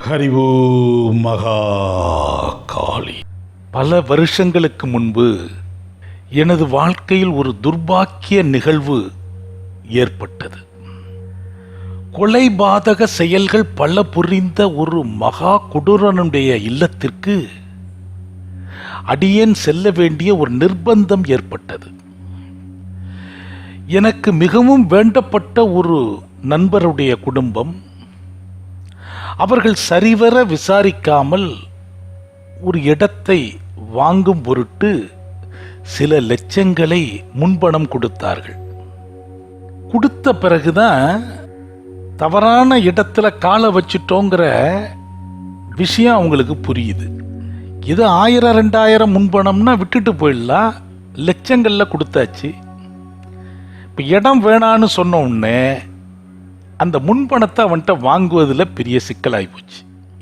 ஹரிவோ மகா காளி. பல வருஷங்களுக்கு முன்பு எனது வாழ்க்கையில் ஒரு துர்பாக்கிய நிகழ்வு ஏற்பட்டது. கொலைபாதக செயல்கள் பல புரிந்த ஒரு மகா கொடூரனுடைய இல்லத்திற்கு அடியேன் செல்ல வேண்டிய ஒரு நிர்பந்தம் ஏற்பட்டது. எனக்கு மிகவும் வேண்டப்பட்ட ஒரு நண்பருடைய குடும்பம், அவர்கள் சரிவர விசாரிக்காமல் ஒரு இடத்தை வாங்கும் பொருட்டு சில லட்சங்களை முன்பணம் கொடுத்தார்கள். கொடுத்த பிறகுதான் தவறான இடத்துல காலை வச்சிட்டோங்கிற விஷயம் அவங்களுக்கு புரியுது. இது 1000-2000 முன்பணம்னா விட்டுட்டு போயிடலாம், லட்சங்கள்ல கொடுத்தாச்சு. இப்போ இடம் வேணான்னு சொன்ன உடனே அந்த முன்பணத்தை அவன்கிட்ட வாங்குவதில் பெரிய சிக்கலாகி போச்சு.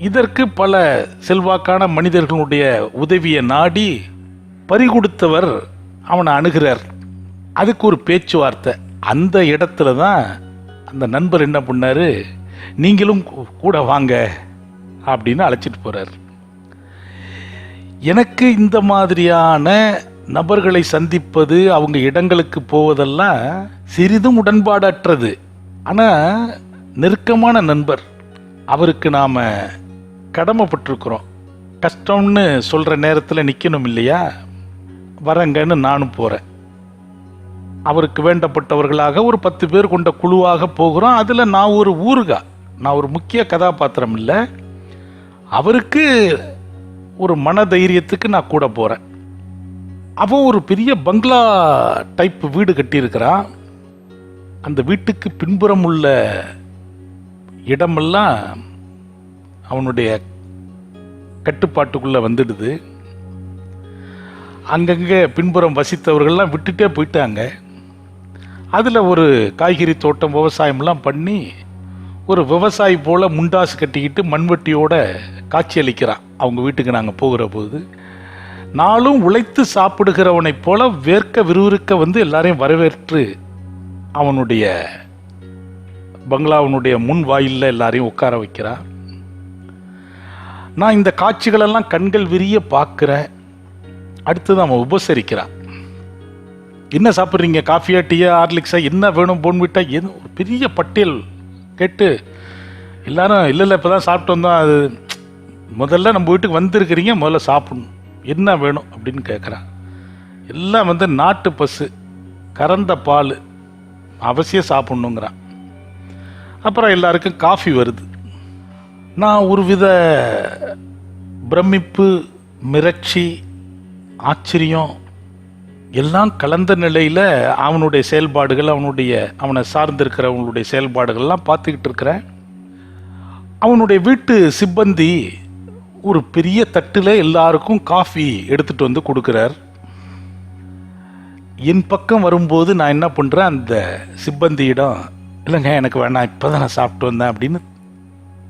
இதற்கு பல செல்வாக்கான மனிதர்களுடைய உதவியை நாடி பறிகொடுத்தவர் அவனை அணுகிறார். அதுக்கு ஒரு பேச்சுவார்த்தை. அந்த இடத்துல தான் அந்த நண்பர் என்ன பண்ணாரு, நீங்களும் கூட வாங்க அப்படின்னு அழைச்சிட்டு போறார். எனக்கு இந்த மாதிரியான நபர்களை சந்திப்பது, அவங்க இடங்களுக்கு போவதெல்லாம் சிறிதும் உடன்பாடற்றது. ஆனால் நெருக்கமான நண்பர், அவருக்கு நாம் கடமைப்பட்டிருக்கிறோம். கஷ்டம்னு சொல்கிற நேரத்தில் நிற்கணும் இல்லையா? வரங்கன்னு நானும் போகிறேன். அவருக்கு வேண்டப்பட்டவர்களாக ஒரு 10 பேர் கொண்ட குழுவாக போகிறோம். அதில் நான் ஒரு ஊருகா, நான் ஒரு முக்கிய கதாபாத்திரம் இல்லை. அவருக்கு ஒரு மன தைரியத்துக்கு நான் கூட போகிறேன். அவன் ஒரு பெரிய பங்களா டைப் வீடு கட்டியிருக்கிறான். அந்த வீட்டுக்கு பின்புறம் உள்ள இடமெல்லாம் அவனுடைய கட்டுப்பாட்டுக்குள்ளே வந்துடுது. அங்கங்கே பின்புறம் வசித்தவர்கள்லாம் விட்டுட்டே போயிட்டாங்க. அதில் ஒரு காய்கறி தோட்டம், விவசாயம்லாம் பண்ணி ஒரு விவசாயி போல் முண்டாசு கட்டிக்கிட்டு மண்வெட்டியோட காட்சி அளிக்கிறான் அவங்க வீட்டுக்கு நாங்கள் போகிற போது. நாளும் உழைத்து சாப்பிடுகிறவனைப் போல வேர்க்க விறுவிறுக்க வந்து எல்லாரையும் வரவேற்று அவனுடைய பங்களாவினுடைய முன் வாயிலில் எல்லாரையும் உட்கார வைக்கிறான். நான் இந்த காட்சிகளெல்லாம் கண்கள் விரிய பார்க்குறேன். அடுத்தது அவன் உபசரிக்கிறான். என்ன சாப்பிட்றீங்க, காஃபியா, டீயா, ஹார்லிக்ஸா, என்ன வேணும், போன்விட்டா, எது ஒரு பெரிய பட்டியல் கேட்டு எல்லாரும் இல்லை இப்போ தான் சாப்பிட்டு வந்தோம், அது முதல்ல நம்ம வீட்டுக்கு வந்திருக்கிறீங்க, முதல்ல சாப்பிடணும், என்ன வேணும் அப்படின்னு கேட்குறான். எல்லாம் வந்து நாட்டு பசு, கறந்த பால் அவசியம் சாப்பிட்ணுங்கிறான். அப்புறம் எல்லாருக்கும் காஃபி வருது. நான் ஒருவித பிரமிப்பு, மிரட்சி, ஆச்சரியம் எல்லாம் கலந்த நிலையில் அவனுடைய செயல்பாடுகள், அவனை சார்ந்திருக்கிறவங்களுடைய செயல்பாடுகள்லாம் பார்த்துக்கிட்டு இருக்கிறேன். அவனுடைய வீட்டு சிப்பந்தி ஒரு பெரிய தட்டில் எல்லாருக்கும் காஃபி எடுத்துகிட்டு வந்து கொடுக்குறார். என் பக்கம் வரும்போது நான் என்ன பண்ணுறேன், அந்த சிப்பந்தியிடம், இல்லைங்க எனக்கு வேணாம், இப்போ தான் நான் சாப்பிட்டு வந்தேன் அப்படின்னு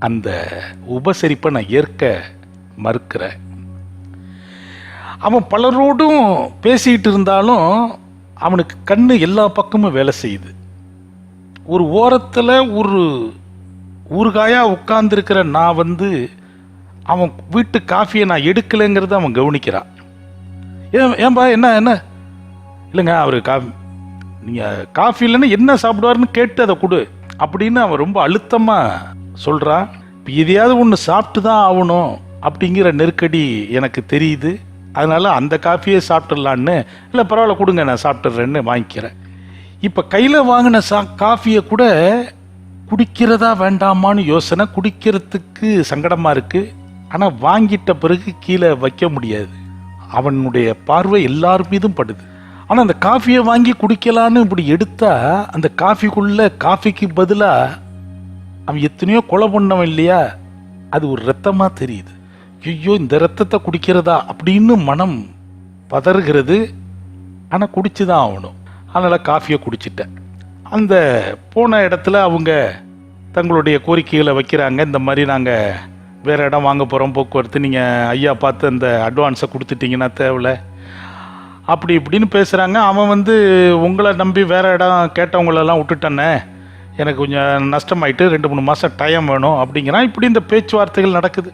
அந்த உபசரிப்பை நான் ஏற்க மறுக்கிறேன். அவன் பலரோடும் பேசிக்கிட்டு இருந்தாலும் அவனுக்கு கண்ணு எல்லா பக்கமும் வேலை செய்யுது. ஒரு ஓரத்தில் ஒரு ஊறுகாயாக உட்கார்ந்துருக்கிற நான் வந்து அவன் வீட்டு காஃபியை நான் எடுக்கலைங்கிறத அவன் கவனிக்கிறான். ஏன்பா என்ன இல்லைங்க, அவர் நீங்கள் காஃபி இல்லைன்னா என்ன சாப்பிடுவாருன்னு கேட்டு அதை கொடு அப்படின்னு அவன் ரொம்ப அழுத்தமாக சொல்கிறான். இப்போ எதையாவது ஒன்று சாப்பிட்டு தான் ஆகணும் அப்படிங்கிற நெருக்கடி எனக்கு தெரியுது. அதனால் அந்த காஃபியே சாப்பிட்டுடலான்னு, இல்லை பரவாயில்ல கொடுங்க நான் சாப்பிட்டுறேன்னு வாங்கிக்கிறேன். இப்போ கையில் வாங்கின காஃபியை கூட குடிக்கிறதா வேண்டாமான்னு யோசனை, குடிக்கிறதுக்கு சங்கடமாக இருக்குது. ஆனால் வாங்கிட்ட பிறகு கீழே வைக்க முடியாது. அவனுடைய பார்வை எல்லார் மீதும் படுது. ஆனால் அந்த காஃபியை வாங்கி குடிக்கலான்னு இப்படி எடுத்தா அந்த காஃபிக்கு பதிலாக அவன் எத்தனையோ கொலை பண்ணவன் இல்லையா, அது ஒரு ரத்தமாக தெரியுது. ஐயோ இந்த ரத்தத்தை குடிக்கிறதா அப்படின்னு மனம் பதறுகிறது. ஆனால் குடிச்சு தான் ஆகணும். அதனால் காஃபியை குடிச்சிட்டேன். அந்த போன இடத்துல அவங்க தங்களுடைய கோரிக்கைகளை வைக்கிறாங்க. இந்த மாதிரி நாங்கள் வேறு இடம் வாங்க போகிறோம், போக்குவரத்து, நீங்கள் ஐயா பார்த்து அந்த அட்வான்ஸை கொடுத்துட்டிங்கன்னா தேவையில்லை அப்படி இப்படின்னு பேசுகிறாங்க. அவன் வந்து உங்களை நம்பி வேறு இடம் கேட்டவங்களெல்லாம் விட்டுட்டானே, எனக்கு கொஞ்சம் நஷ்டமாயிட்டு 2-3 மாதம் டைம் வேணும் அப்படிங்கிறான். இப்படி இந்த பேச்சுவார்த்தைகள் நடக்குது.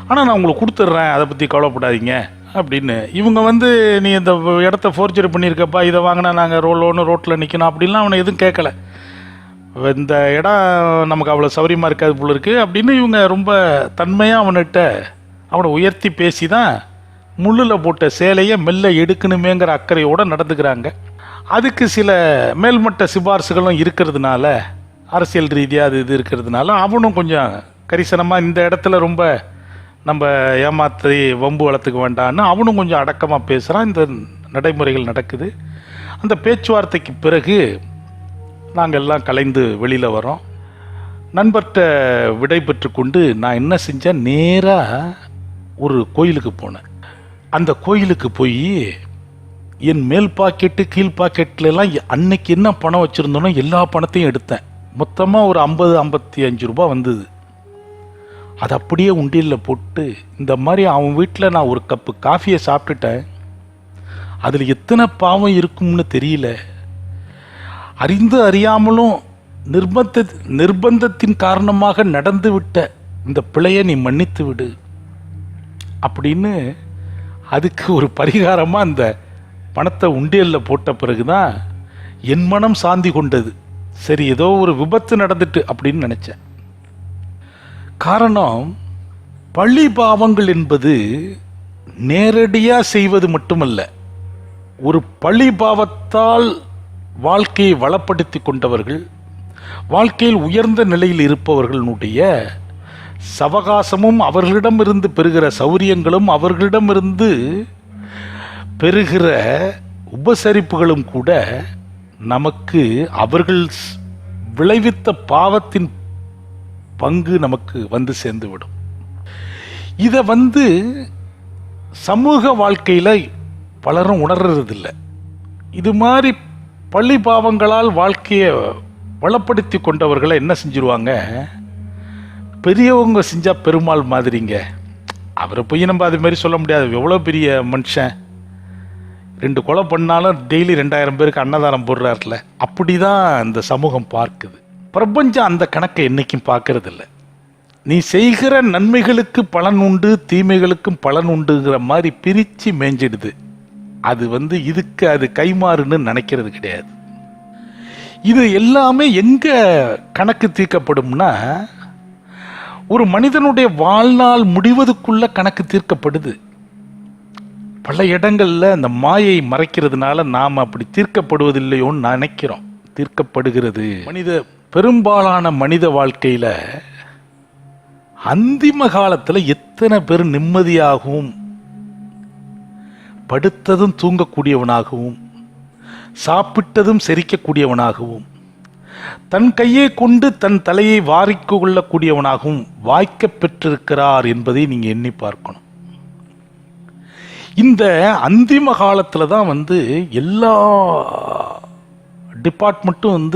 ஆனால் நான் உங்களுக்கு கொடுத்துட்றேன், அதை பற்றி கவலைப்படாதீங்க அப்படின்னு. இவங்க வந்து நீ இந்த இடத்த ஃபோர்ஜரி பண்ணியிருக்கப்பா, இதை வாங்கினா நாங்கள் ரோட்டில் நிற்கணும் அப்படின்லாம் அவனை எதுவும் கேட்கல. இந்த இடம் நமக்கு அவ்வளோ சௌரியமாக இருக்காது போல இருக்குது அப்படின்னு இவங்க ரொம்ப தன்மையாக அவனை உயர்த்தி பேசி தான் முள்ளில் போட்ட சேலையை மெல்ல எடுக்கணுமேங்கிற அக்கறையோடு நடந்துக்கிறாங்க. அதுக்கு சில மேல்மட்ட சிபாரிசுகளும் இருக்கிறதுனால, அரசியல் ரீதியாக இது இருக்கிறதுனால அவனும் கொஞ்சம் கரிசனமாக இந்த இடத்துல ரொம்ப நம்ம ஏமாற்றி வம்பு வளர்த்துக்க வேண்டான்னு அவனும் கொஞ்சம் அடக்கமாக பேசுகிறான். இந்த நடைமுறைகள் நடக்குது. அந்த பேச்சுவார்த்தைக்கு பிறகு நாங்கள் எல்லாம் கலைந்து வெளியில் வரோம். நண்பர்கிட்ட விடை பெற்று கொண்டு நான் என்ன செஞ்சேன், நேராக ஒரு கோயிலுக்கு போனேன். அந்த கோயிலுக்கு போய் என் மேல் பாக்கெட்டு கீழ் பாக்கெட்லாம் அன்னைக்கு என்ன பணம் வச்சுருந்தோனோ எல்லா பணத்தையும் எடுத்தேன். மொத்தமாக ஒரு 50-55 ரூபா வந்தது. அதை அப்படியே உண்டியலில் போட்டு, இந்த மாதிரி அவன் வீட்டில் நான் ஒரு கப்பு காஃபியை சாப்பிட்டுட்டேன், அதில் எத்தனை பாவம் இருக்கும்னு தெரியல, அறிந்து அறியாமலும் நிர்பந்தத்தின் காரணமாக நடந்து விட்ட இந்த பிழையை நீ மன்னித்து விடு அப்படின்னு அதுக்கு ஒரு பரிகாரமாக அந்த பணத்தை உண்டியலில் போட்ட பிறகுதான் என் மனம் சாந்தி கொண்டது. சரி, ஏதோ ஒரு விபத்து நடந்துட்டு அப்படின்னு நினச்சேன். காரணம், பழி பாவங்கள் என்பது நேரடியாக செய்வது மட்டுமல்ல, ஒரு பழி பாவத்தால் வாழ்க்கையை வளப்படுத்தி கொண்டவர்கள், வாழ்க்கையில் உயர்ந்த நிலையில் இருப்பவர்களுடைய சவகாசமும் அவர்களிடமிருந்து பெறுகிற சௌரியங்களும் அவர்களிடமிருந்து பெறுகிற உபசரிப்புகளும் கூட நமக்கு அவர்கள் விளைவித்த பாவத்தின் பங்கு நமக்கு வந்து சேர்ந்துவிடும். இதை சமூக வாழ்க்கையில் பலரும் உணர்றதில்லை. இது மாதிரி பழி பாவங்களால் வாழ்க்கையை வளப்படுத்தி கொண்டவர்களை என்ன செஞ்சிருவாங்க, பெரியவங்க செஞ்சால் பெருமாள் மாதிரிங்க, அவரை போய் நம்ம அது மாதிரி சொல்ல முடியாது, எவ்வளோ பெரிய மனுஷன், 2 கொலை பண்ணாலும் டெய்லி 2000 பேருக்கு அன்னதானம் போடுறாருல, அப்படி தான் இந்த சமூகம் பார்க்குது. பிரபஞ்சம் அந்த கணக்கை என்றைக்கும் பார்க்கறதில்ல. நீ செய்கிற நன்மைகளுக்கு பலன் உண்டு, தீமைகளுக்கும் பலன் உண்டுங்கிற மாதிரி பிரித்து மேய்ஞ்சிடுது. அது இதுக்கு அது கைமாறுன்னு நினைக்கிறது கிடையாது. இது எல்லாமே எங்க கணக்கு தீர்க்கப்படும்னா, ஒரு மனிதனுடைய வாழ்நாள் முடிவதுக்குள்ள கணக்கு தீர்க்கப்படுது. பல இடங்கள்ல அந்த மாயை மறைக்கிறதுனால நாம் அப்படி தீர்க்கப்படுவதில்லையோன்னு நினைக்கிறோம். தீர்க்கப்படுகிறது. பெரும்பாலான மனித வாழ்க்கையில அந்திம காலத்துல எத்தனை பேர் நிம்மதியாகவும், படுத்ததும் தூங்கக்கூடியவனாகவும், சாப்பிட்டதும் செரிக்கக்கூடியவனாகவும், தன் கையை கொண்டு தன் தலையை வாரிக்கு கொள்ளக்கூடியவனாகவும் வாய்க்க பெற்றிருக்கிறார் என்பதை நீங்க எண்ணி பார்க்கணும். இந்த அந்திம காலத்துல தான் எல்லா டிபார்ட்மெண்ட்டும்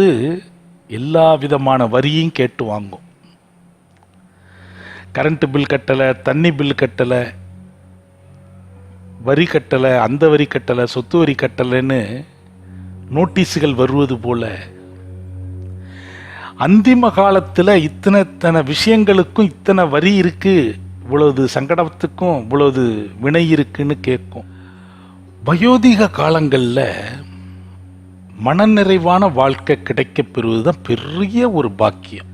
எல்லா விதமான வரியும் கேட்டு வாங்கும். கரண்ட் பில் கட்டலை, தண்ணி பில் கட்டலை, வரி கட்டலை, அந்த வரி கட்டலை, சொத்து வரி கட்டலைன்னு நோட்டீஸுகள் வருவது போல அந்திம காலத்தில் இத்தனை விஷயங்களுக்கும் இத்தனை வரி இருக்கு, இவ்வளவு சங்கடத்துக்கும் இவ்வளவு வினை இருக்குன்னு கேட்கும். வயோதிக காலங்களில் மனநிறைவான வாழ்க்கை கிடைக்க பெறுவதுதான் பெரிய ஒரு பாக்கியம்.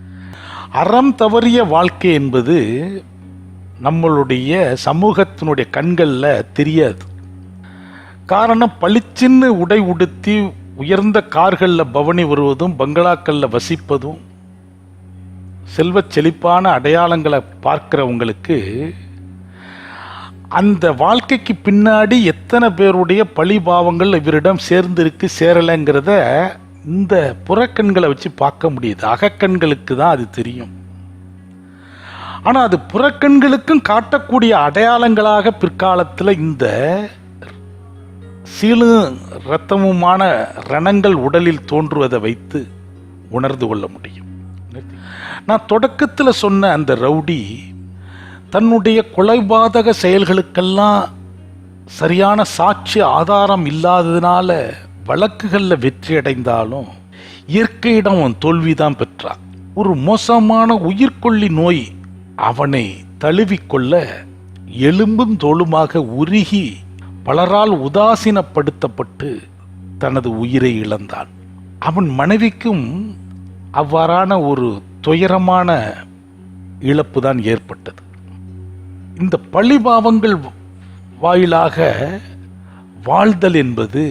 அறம் தவறிய வாழ்க்கை என்பது நம்மளுடைய சமூகத்தினுடைய கண்களில் தெரியாது. காரணம், பளிச்சின்னு உடை உடுத்தி உயர்ந்த கார்களில் பவனி வருவதும், பங்களாக்களில் வசிப்பதும், செல்வ செழிப்பான அடையாளங்களை பார்க்கிறவங்களுக்கு அந்த வாழ்க்கைக்கு பின்னாடி எத்தனை பேருடைய பழி பாவங்கள் இவரிடம் சேர்ந்திருக்கு சேரலைங்கிறத இந்த புறக்கண்களை வச்சு பார்க்க முடியுது. அகக்கண்களுக்கு தான் அது தெரியும். ஆனால் அது புறக்கண்களுக்கும் காட்டக்கூடிய அடையாளங்களாக பிற்காலத்தில் இந்த சீலும் இரத்தமுமான ரணங்கள் உடலில் தோன்றுவதை வைத்து உணர்ந்து கொள்ள முடியும். நான் தொடக்கத்தில் சொன்ன அந்த ரவுடி தன்னுடைய கொலைபாதக செயல்களுக்கெல்லாம் சரியான சாட்சி ஆதாரம் இல்லாததுனால வழக்குகளில் வெற்றி அடைந்தாலும், இயற்கையிடம் அவன் தோல்விதான் பெற்றான். ஒரு மோசமான உயிர்கொல்லி நோய் அவனை தழுவிக்கொள்ள எலும்பும் தோளுமாக உருகி பலரால் உதாசீனப்படுத்தப்பட்டு தனது உயிரை இழந்தான். அவன் மனைவிக்கும் அவ்வாறான ஒரு துயரமான இழப்பு தான் ஏற்பட்டது. இந்த பழிபாவங்கள் வாயிலாக வாழ்தல் என்பது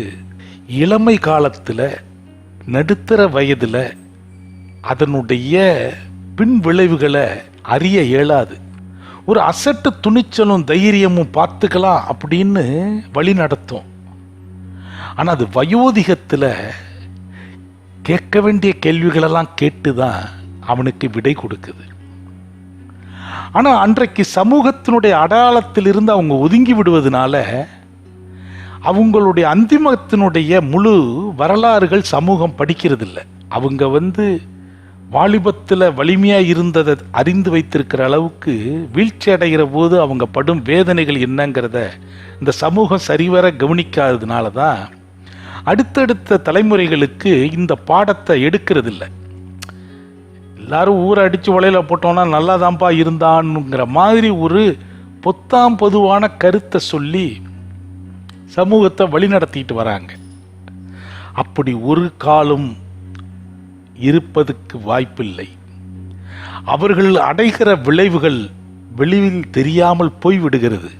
இளமை காலத்தில், நடுத்தர வயதில் அதனுடைய பின் விளைவுகளை அறிய இயலாது. ஒரு அசட்டு துணிச்சலும் தைரியமும் பார்த்துக்கலாம் அப்படின்னு வழி நடத்தும். ஆனால் அது வயோதிகத்தில் கேட்க வேண்டிய கேள்விகளெல்லாம் கேட்டுதான் அவனுக்கு விடை கொடுக்குது. ஆனால் அன்றைக்கு சமூகத்தினுடைய அடையாளத்திலிருந்து அவங்க ஒதுங்கி விடுவதனால அவங்களுடைய அந்திமத்தினுடைய முழு வரலாறுகள் சமூகம் படிக்கிறதில்ல. அவங்க வாலிபத்தில் வலிமையாக இருந்ததை அறிந்து வைத்திருக்கிற அளவுக்கு வீழ்ச்சி அடைகிற போது அவங்க படும் வேதனைகள் என்னங்கிறத இந்த சமூகம் சரிவர கவனிக்காததுனால தான் அடுத்தடுத்த தலைமுறைகளுக்கு இந்த பாடத்தை எடுக்கிறதில்ல. எல்லாரும் ஊரை அடித்து வலையில போட்டோம்னா நல்லாதான்ப்பா இருந்தான்ங்கிற மாதிரி ஒரு பொத்தாம் பொதுவான கருத்தை சொல்லி சமூகத்தை வழி நடத்திட்டு வராங்க. அப்படி ஒரு காலம் இருப்பதற்கு வாய்ப்பில்லை. அவர்கள் அடைகிற விளைவுகள் வெளியில் தெரியாமல் போய்விடுகிறது.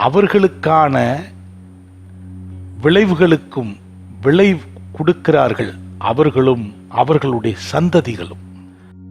அவர்களுக்கான விளைவுகளுக்கும் விளை கொடுக்கிறார்கள் அவர்களும் அவர்களுடைய சந்ததிகளும்.